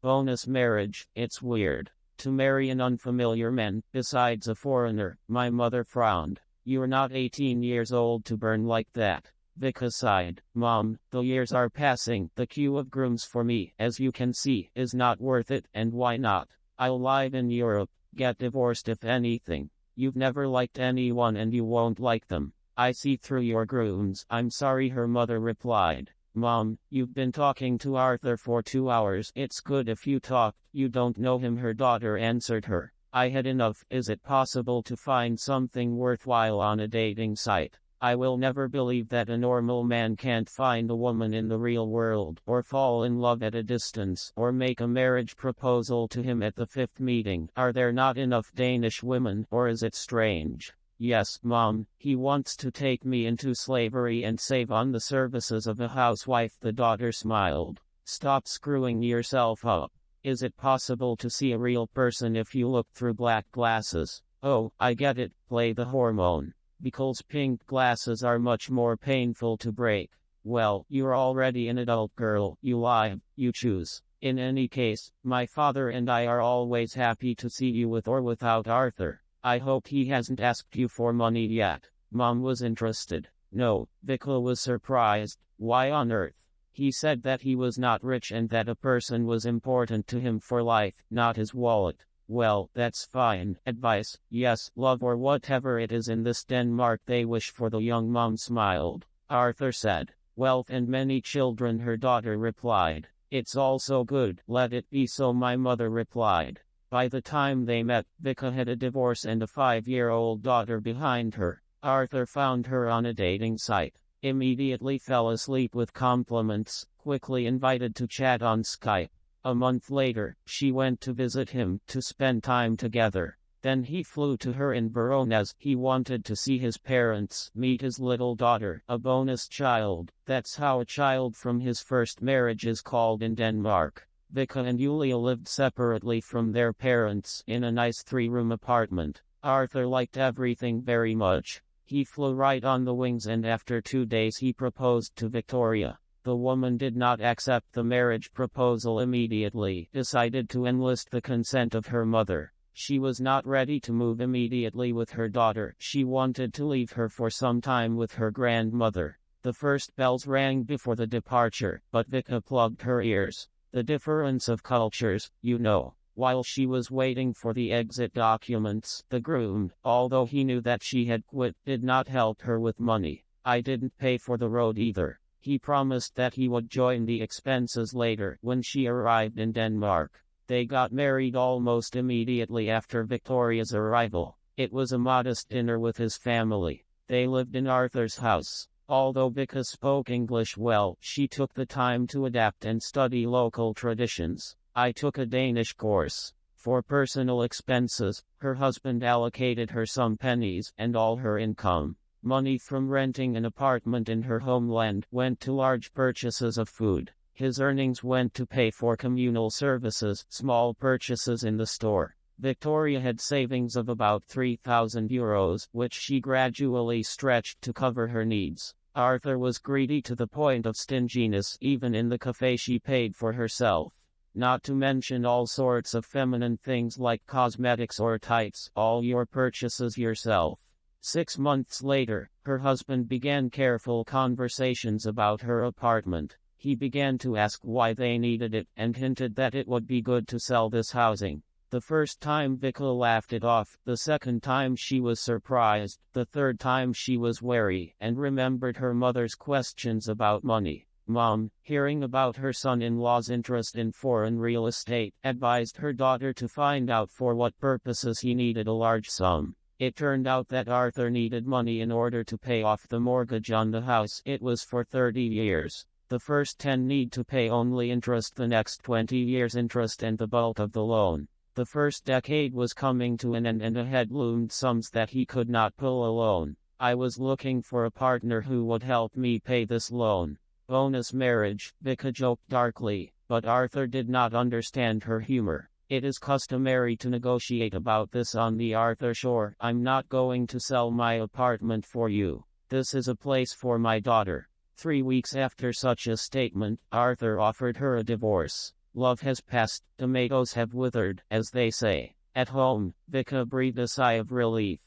Bonus marriage, it's weird. To marry an unfamiliar man, besides a foreigner, my mother frowned. You're not 18 years old to burn like that. Vika sighed. Mom, the years are passing. The queue of grooms for me, as you can see, is not worth it, and why not? I'll live in Europe, get divorced if anything. You've never liked anyone and you won't like them. I see through your grooms. I'm sorry, her mother replied. Mom, you've been talking to Arthur for 2 hours. It's good if you talk. You don't know him, her daughter answered her. I had enough. Is it possible to find something worthwhile on a dating site? I will never believe that a normal man can't find a woman in the real world, or fall in love at a distance, or make a marriage proposal to him at the 5th meeting. Are there not enough Danish women, or is it strange? Yes, Mom, he wants to take me into slavery and save on the services of a housewife, the daughter smiled. Stop screwing yourself up. Is it possible to see a real person if you look through black glasses? Oh, I get it, play the hormone. Because pink glasses are much more painful to break. Well, you're already an adult girl, you lie, you choose. In any case, my father and I are always happy to see you with or without Arthur. I hope he hasn't asked you for money yet. Mom was interested. No, Vika was surprised. Why on earth? He said that he was not rich and that a person was important to him for life, not his wallet. Well, that's fine. Advice, yes, love or whatever it is in this Denmark they wish for, the young mom smiled. Arthur said. Wealth and many children, her daughter replied. It's also good, let it be so, my mother replied. By the time they met, Vika had a divorce and a 5-year-old daughter behind her. Arthur found her on a dating site. Immediately fell asleep with compliments, quickly invited to chat on Skype. A month later, she went to visit him, to spend time together. Then he flew to her in Veronas. He wanted to see his parents, meet his little daughter, a bonus child. That's how a child from his first marriage is called in Denmark. Vika and Yulia lived separately from their parents, in a nice 3-room apartment. Arthur liked everything very much. He flew right on the wings, and after 2 days he proposed to Victoria. The woman did not accept the marriage proposal immediately, decided to enlist the consent of her mother. She was not ready to move immediately with her daughter. She wanted to leave her for some time with her grandmother. The first bells rang before the departure, but Vika plugged her ears. The difference of cultures, you know. While she was waiting for the exit documents, the groom, although he knew that she had quit, did not help her with money. I didn't pay for the road either. He promised that he would join the expenses later, when she arrived in Denmark. They got married almost immediately after Victoria's arrival. It was a modest dinner with his family. They lived in Arthur's house. Although Vika spoke English well, she took the time to adapt and study local traditions. I took a Danish course. For personal expenses, her husband allocated her some pennies, and all her income. Money from renting an apartment in her homeland went to large purchases of food. His earnings went to pay for communal services, small purchases in the store. Victoria had savings of about 3,000 euros, which she gradually stretched to cover her needs. Arthur was greedy to the point of stinginess. Even in the cafe she paid for herself. Not to mention all sorts of feminine things like cosmetics or tights, all your purchases yourself. 6 months later, her husband began careful conversations about her apartment. He began to ask why they needed it, and hinted that it would be good to sell this housing. The first time Vika laughed it off, the second time she was surprised, the third time she was wary, and remembered her mother's questions about money. Mom, hearing about her son-in-law's interest in foreign real estate, advised her daughter to find out for what purposes he needed a large sum. It turned out that Arthur needed money in order to pay off the mortgage on the house. It was for 30 years. The first 10 need to pay only interest, the next 20 years interest and the bulk of the loan. The first decade was coming to an end, and ahead loomed sums that he could not pull alone. I was looking for a partner who would help me pay this loan. Bonus marriage, Vika joked darkly, but Arthur did not understand her humor. It is customary to negotiate about this on the Arthur shore. I'm not going to sell my apartment for you. This is a place for my daughter. 3 weeks after such a statement, Arthur offered her a divorce. Love has passed, tomatoes have withered, as they say. At home, Vika breathed a sigh of relief.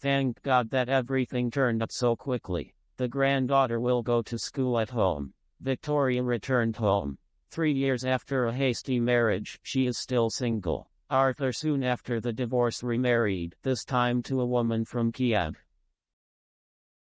Thank God that everything turned up so quickly. The granddaughter will go to school at home. Victoria returned home. 3 years after a hasty marriage, she is still single. Arthur soon after the divorce remarried, this time to a woman from Kiev.